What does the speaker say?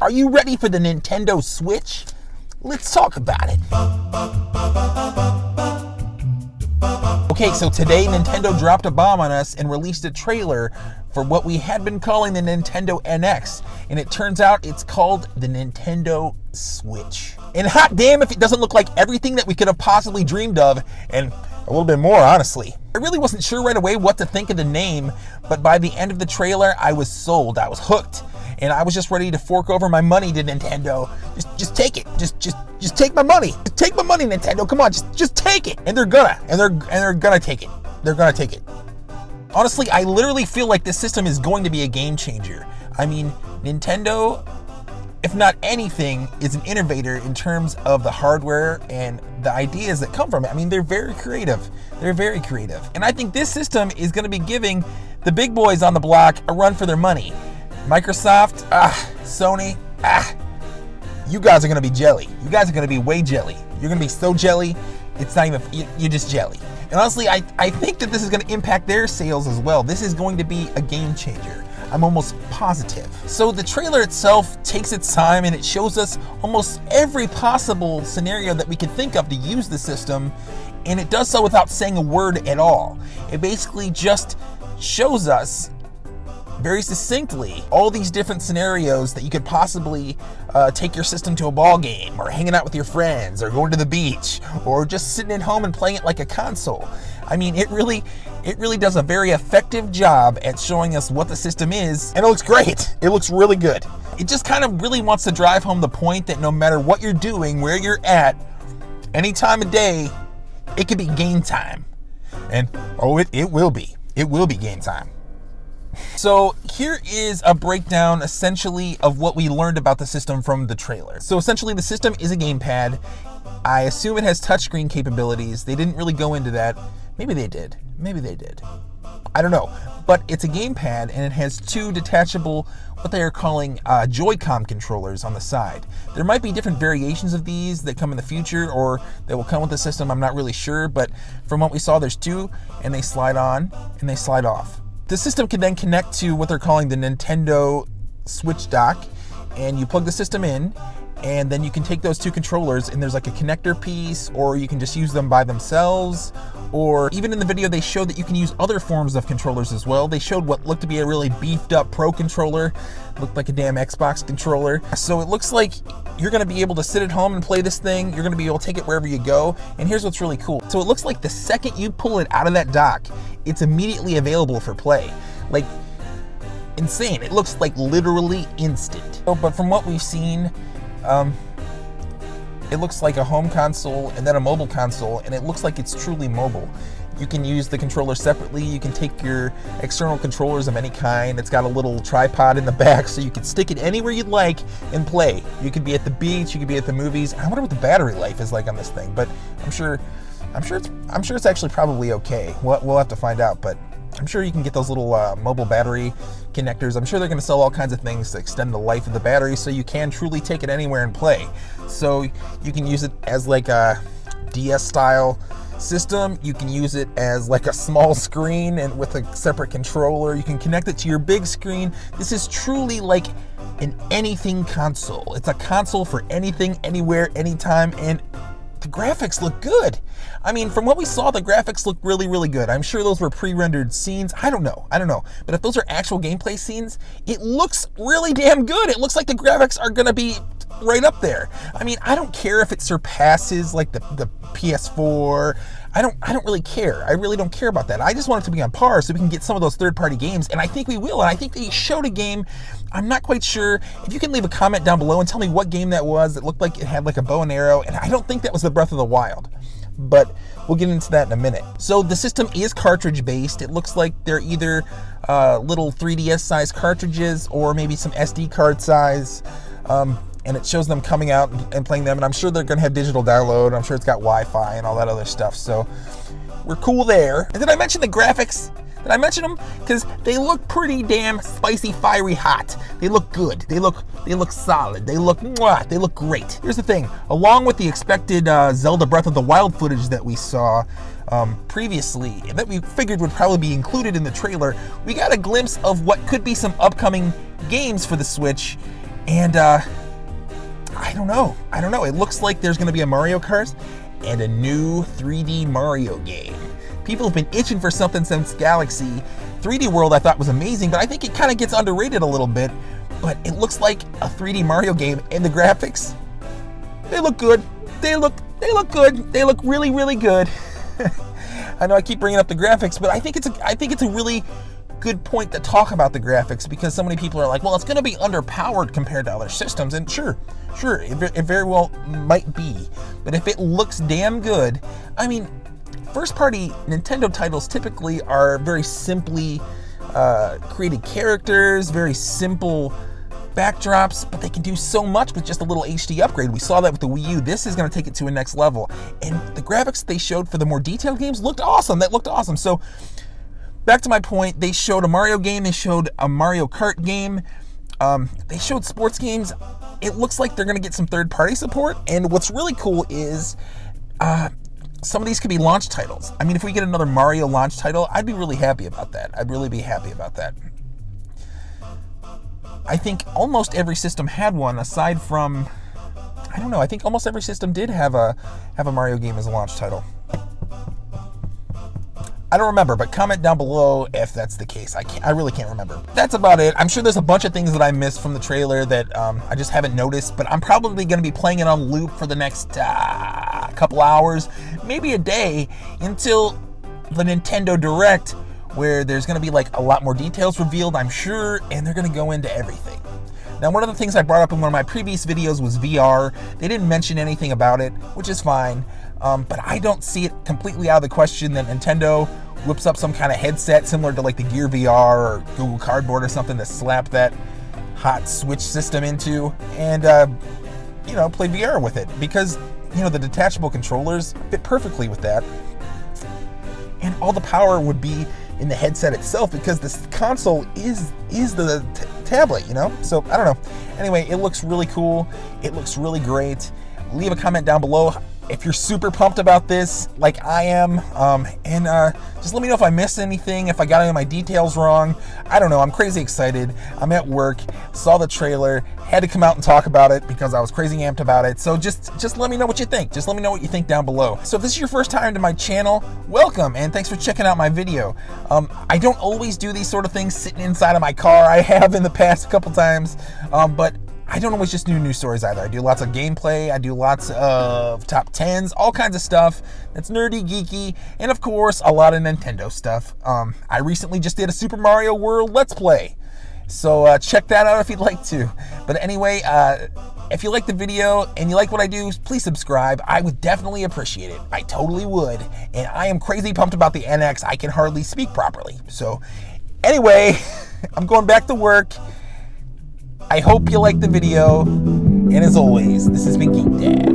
Are you ready for the Nintendo Switch? Let's talk about it. Okay, so today Nintendo dropped a bomb on us and released a trailer for what we had been calling the Nintendo NX, and it turns out it's called the Nintendo Switch. And hot damn if it doesn't look like everything that we could have possibly dreamed of, and a little bit more, honestly. I really wasn't sure right away what to think of the name, but by the end of the trailer, I was sold. I was hooked, and I was just ready to fork over my money to Nintendo. Just take it. Just take my money. Just take my money, Nintendo. Come on, just take it. And they're gonna take it. They're gonna take it. Honestly, I literally feel like this system is going to be a game changer. I mean, Nintendo, if not anything, is an innovator in terms of the hardware and the ideas that come from it. I mean, they're very creative. They're very creative. And I think this system is going to be giving the big boys on the block a run for their money. Microsoft, Sony, you guys are going to be jelly. You guys are going to be way jelly. You're going to be so jelly, it's not even, you're just jelly. And honestly, I think that this is going to impact their sales as well. This is going to be a game changer. I'm almost positive. So the trailer itself takes its time and it shows us almost every possible scenario that we could think of to use the system, and it does so without saying a word at all. It basically just shows us very succinctly all these different scenarios that you could possibly take your system to a ball game, or hanging out with your friends, or going to the beach, or just sitting at home and playing it like a console. I mean, it really does a very effective job at showing us what the system is, and it looks great. It looks really good. It just kind of really wants to drive home the point that no matter what you're doing, where you're at, any time of day, it could be game time. And it will be. It will be game time. So here is a breakdown essentially of what we learned about the system from the trailer. So essentially the system is a gamepad. I assume it has touchscreen capabilities. They didn't really go into that. Maybe they did. I don't know. But it's a gamepad and it has two detachable, what they are calling Joy-Con controllers on the side. There might be different variations of these that come in the future or that will come with the system. I'm not really sure. But from what we saw, there's two, and they slide on and they slide off. The system can then connect to what they're calling the Nintendo Switch dock, and you plug the system in, and then you can take those two controllers, and there's like a connector piece, or you can just use them by themselves, or even in the video they showed that you can use other forms of controllers as well. They showed what looked to be a really beefed up Pro controller. It looked like a damn Xbox controller. So it looks like you're going to be able to sit at home and play this thing. You're going to be able to take it wherever you go. And here's what's really cool. So it looks like the second you pull it out of that dock, it's immediately available for play. Like, insane. It looks like literally instant. But from what we've seen, it looks like a home console and then a mobile console, and it looks like it's truly mobile. You can use the controller separately. You can take your external controllers of any kind. It's got a little tripod in the back, so you can stick it anywhere you'd like and play. You could be at the beach, you could be at the movies. I wonder what the battery life is like on this thing, but I'm sure it's actually probably okay. We'll have to find out, but I'm sure you can get those little mobile battery connectors. I'm sure they're going to sell all kinds of things to extend the life of the battery so you can truly take it anywhere and play. So you can use it as like a DS style system. You can use it as like a small screen and with a separate controller. You can connect it to your big screen. This is truly like an anything console. It's a console for anything, anywhere, anytime, and the graphics look good. I mean, from what we saw, the graphics look really, really good. I'm sure those were pre-rendered scenes. I don't know. But if those are actual gameplay scenes, it looks really damn good. It looks like the graphics are gonna be right up there. I mean, I don't care if it surpasses like the PS4. I don't really care. I really don't care about that. I just want it to be on par so we can get some of those third-party games, and I think we will. And I think they showed a game. I'm not quite sure. If you can leave a comment down below and tell me what game that was. It looked like it had like a bow and arrow, and I don't think that was the Breath of the Wild. But we'll get into that in a minute. So the system is cartridge based. It looks like they're either little 3DS size cartridges or maybe some SD card size. And it shows them coming out and playing them. And I'm sure they're going to have digital download. I'm sure it's got Wi-Fi and all that other stuff. So we're cool there. And did I mention the graphics? Did I mention them? Because they look pretty damn spicy, fiery, hot. They look good. They look solid. They look great. Here's the thing. Along with the expected Zelda Breath of the Wild footage that we saw previously, and that we figured would probably be included in the trailer, we got a glimpse of what could be some upcoming games for the Switch. And I don't know. It looks like there's going to be a Mario Kart and a new 3D Mario game. People have been itching for something since Galaxy. 3D World I thought was amazing, but I think it kind of gets underrated a little bit. But it looks like a 3D Mario game, and the graphics, they look good. They look good. They look really, really good. I know I keep bringing up the graphics, but I think it's a really good point to talk about the graphics, because so many people are like, well, it's going to be underpowered compared to other systems, and sure, it very well might be. But if it looks damn good, I mean, first-party Nintendo titles typically are very simply created characters, very simple backdrops, but they can do so much with just a little HD upgrade. We saw that with the Wii U. This is going to take it to a next level. And the graphics they showed for the more detailed games looked awesome. That looked awesome. So back to my point, they showed a Mario game, they showed a Mario Kart game, they showed sports games. It looks like they're going to get some third-party support. And what's really cool is some of these could be launch titles. I mean, if we get another Mario launch title, I'd be really happy about that. I'd really be happy about that. I think almost every system had one, aside from, I don't know, I think almost every system did have a Mario game as a launch title. I don't remember, but comment down below if that's the case. I really can't remember. That's about it. I'm sure there's a bunch of things that I missed from the trailer that I just haven't noticed, but I'm probably going to be playing it on loop for the next couple hours, maybe a day, until the Nintendo Direct, where there's going to be like a lot more details revealed, I'm sure, and they're going to go into everything. Now, one of the things I brought up in one of my previous videos was VR. They didn't mention anything about it, which is fine, but I don't see it completely out of the question that Nintendo whips up some kind of headset similar to like the Gear VR or Google Cardboard or something to slap that hot Switch system into and, play VR with it, because, the detachable controllers fit perfectly with that. And all the power would be in the headset itself, because this console is the tablet, So I don't know. Anyway, it looks really cool. It looks really great. Leave a comment down below if you're super pumped about this, like I am, and just let me know if I missed anything, if I got any of my details wrong. I don't know. I'm crazy excited. I'm at work, saw the trailer, had to come out and talk about it because I was crazy amped about it. So just let me know what you think. Just let me know what you think down below. So if this is your first time to my channel, welcome, and thanks for checking out my video. I don't always do these sort of things sitting inside of my car. I have in the past a couple times, but I don't always just do news stories either. I do lots of gameplay, I do lots of top 10s, all kinds of stuff that's nerdy, geeky, and of course, a lot of Nintendo stuff. I recently just did a Super Mario World Let's Play, so check that out if you'd like to. But anyway, if you like the video and you like what I do, please subscribe. I would definitely appreciate it. I totally would. And I am crazy pumped about the NX. I can hardly speak properly. So anyway, I'm going back to work. I hope you liked the video, and as always, this has been GeekDad.